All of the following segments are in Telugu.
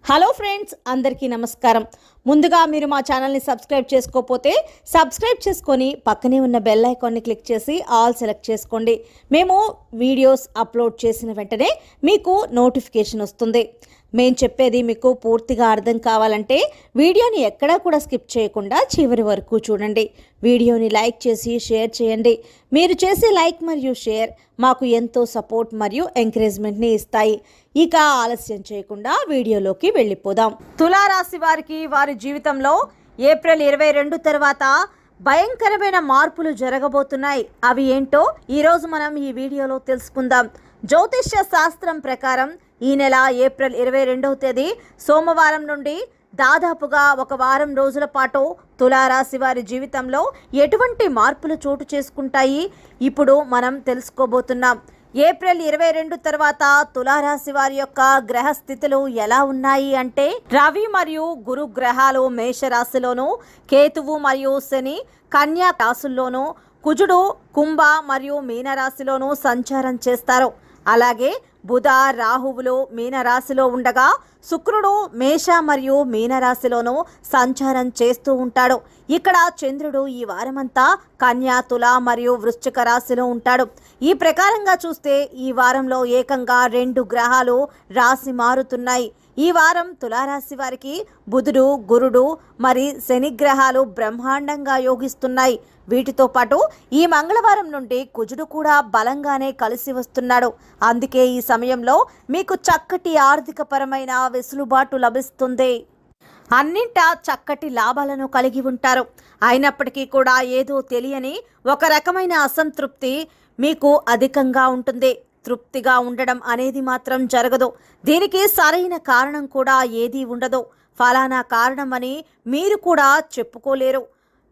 హలో ఫ్రెండ్స్, అందరికీ నమస్కారం. ముందుగా మీరు మా ఛానల్ని సబ్స్క్రైబ్ చేసుకోకపోతే సబ్స్క్రైబ్ చేసుకొని పక్కనే ఉన్న బెల్ ఐకాన్ని క్లిక్ చేసి ఆల్ సెలెక్ట్ చేసుకోండి. మేము వీడియోస్ అప్లోడ్ చేసిన వెంటనే మీకు నోటిఫికేషన్ వస్తుంది. మేము చెప్పేది మీకు పూర్తిగా అర్థం కావాలంటే వీడియోని ఎక్కడా కూడా స్కిప్ చేయకుండా చివరి వరకు చూడండి. వీడియోని లైక్ చేసి షేర్ చేయండి. మీరు చేసే లైక్ మరియు షేర్ మాకు ఎంతో సపోర్ట్ మరియు ఎంకరేజ్మెంట్ని ఇస్తాయి. ఇక ఆలస్యం చేయకుండా వీడియోలోకి వెళ్ళిపోదాం. తులారాశి వారికి వారి జీవితంలో ఏప్రిల్ 22 తర్వాత భయంకరమైన మార్పులు జరగబోతున్నాయి. అవి ఏంటో ఈరోజు మనం ఈ వీడియోలో తెలుసుకుందాం. జ్యోతిష్య శాస్త్రం ప్రకారం ఈ నెల ఏప్రిల్ 22వ తేదీ సోమవారం నుండి దాదాపుగా ఒక వారం రోజుల పాటు తులారాశి వారి జీవితంలో ఎటువంటి మార్పులు చోటు చేసుకుంటాయి ఇప్పుడు మనం తెలుసుకోబోతున్నాం. ఏప్రిల్ 22 తర్వాత తులారాశి వారి యొక్క గ్రహ స్థితులు ఎలా ఉన్నాయి అంటే, రవి మరియు గురు గ్రహాలు మేషరాశిలోను, కేతువు మరియు శని కన్యా రాశుల్లోను, కుజుడు కుంభ మరియు మీనరాశిలోను సంచారం చేస్తారు. అలాగే బుధ రాహువులు మీనరాశిలో ఉండగా శుక్రుడు మేష మరియు మీనరాశిలోనూ సంచారం చేస్తూ ఉంటాడు. ఇక్కడ చంద్రుడు ఈ వారమంతా కన్యా, తుల మరియు వృశ్చిక రాశిలో ఉంటాడు. ఈ ప్రకారంగా చూస్తే ఈ వారంలో ఏకంగా 2 గ్రహాలు రాశి మారుతున్నాయి. ఈ వారం తులారాశి వారికి బుధుడు, గురుడు మరి శని గ్రహాలు బ్రహ్మాండంగా యోగిస్తున్నాయి. వీటితో పాటు ఈ మంగళవారం నుండి కుజుడు కూడా బలంగానే కలిసి వస్తున్నాడు. అందుకే ఈ సమయంలో మీకు చక్కటి ఆర్థికపరమైన వెసులుబాటు లభిస్తుంది. అన్నింటా చక్కటి లాభాలను కలిగి ఉంటారు. అయినప్పటికీ కూడా ఏదో తెలియని ఒక రకమైన అసంతృప్తి మీకు అధికంగా ఉంటుంది. తృప్తిగా ఉండడం అనేది మాత్రం జరగదు. దీనికి సరైన కారణం కూడా ఏదీ ఉండదు. ఫలానా కారణం అని మీరు కూడా చెప్పుకోలేరు.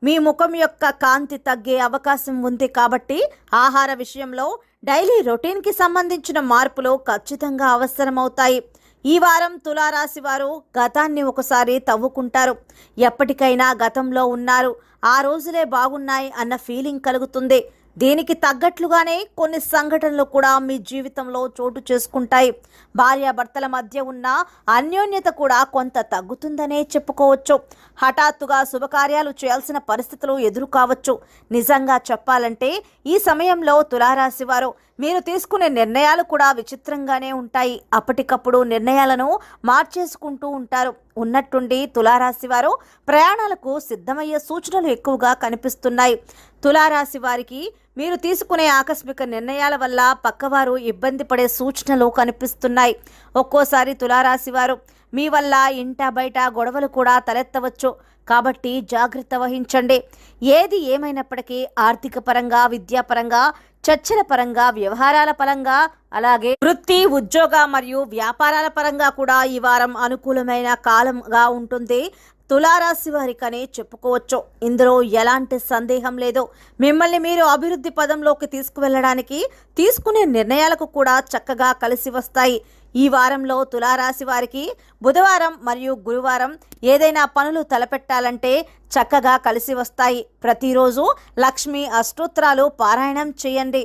మీ ముఖం యొక్క కాంతి తగ్గే అవకాశం ఉంది. కాబట్టి ఆహార విషయంలో డైలీ రొటీన్కి సంబంధించిన మార్పులు ఖచ్చితంగా అవసరమవుతాయి. ఈ వారం తులారాశి వారు గతాన్ని ఒకసారి తవ్వుకుంటారు. ఎప్పటికైనా గతంలో ఉన్నారు, ఆ రోజులే బాగున్నాయి అన్న ఫీలింగ్ కలుగుతుంది. దీనికి తగ్గట్లుగానే కొన్ని సంఘటనలు కూడా మీ జీవితంలో చోటు చేసుకుంటాయి. భార్యాభర్తల మధ్య ఉన్న అన్యోన్యత కూడా కొంత తగ్గుతుందనే చెప్పుకోవచ్చు. హఠాత్తుగా శుభకార్యాలు చేయాల్సిన పరిస్థితులు ఎదురు కావచ్చు. నిజంగా చెప్పాలంటే ఈ సమయంలో తులారాశి వారు మీరు తీసుకునే నిర్ణయాలు కూడా విచిత్రంగానే ఉంటాయి. అప్పటికప్పుడు నిర్ణయాలను మార్చేసుకుంటూ ఉంటారు. ఉన్నట్టుండి తులారాశి వారు ప్రయాణాలకు సిద్ధమయ్యే సూచనలు ఎక్కువగా కనిపిస్తున్నాయి. తులారాశి వారికి మీరు తీసుకునే ఆకస్మిక నిర్ణయాల వల్ల పక్కవారు ఇబ్బంది పడే సూచనలు కనిపిస్తున్నాయి. ఒక్కోసారి తులారాశి వారు మీ వల్ల ఇంట బయట గొడవలు కూడా తలెత్తవచ్చు. కాబట్టి జాగ్రత్త వహించండి. ఏది ఏమైనప్పటికీ ఆర్థిక పరంగా, విద్యాపరంగా, చర్చల పరంగా, వ్యవహారాల పరంగా, అలాగే వృత్తి, ఉద్యోగ మరియు వ్యాపారాల పరంగా కూడా ఈ వారం అనుకూలమైన కాలంగా ఉంటుంది తులారాశి వారికనే చెప్పుకోవచ్చు. ఇందులో ఎలాంటి సందేహం లేదు. మిమ్మల్ని మీరు అభివృద్ధి పదంలోకి తీసుకువెళ్ళడానికి తీసుకునే నిర్ణయాలకు కూడా చక్కగా కలిసి వస్తాయి. ఈ వారంలో తులారాశి వారికి బుధవారం మరియు గురువారం ఏదైనా పనులు తలపెట్టాలంటే చక్కగా కలిసి వస్తాయి. ప్రతిరోజు లక్ష్మీ అష్టోత్తరాలు పారాయణం చేయండి.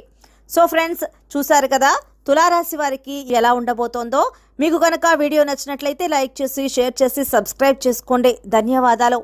సో ఫ్రెండ్స్, చూశారు కదా తులారాశి వారికి ఎలా ఉండబోతోందో. మీకు కనుక వీడియో నచ్చినట్లయితే లైక్ చేసి షేర్ చేసి సబ్స్క్రైబ్ చేసుకోండి. ధన్యవాదాలు.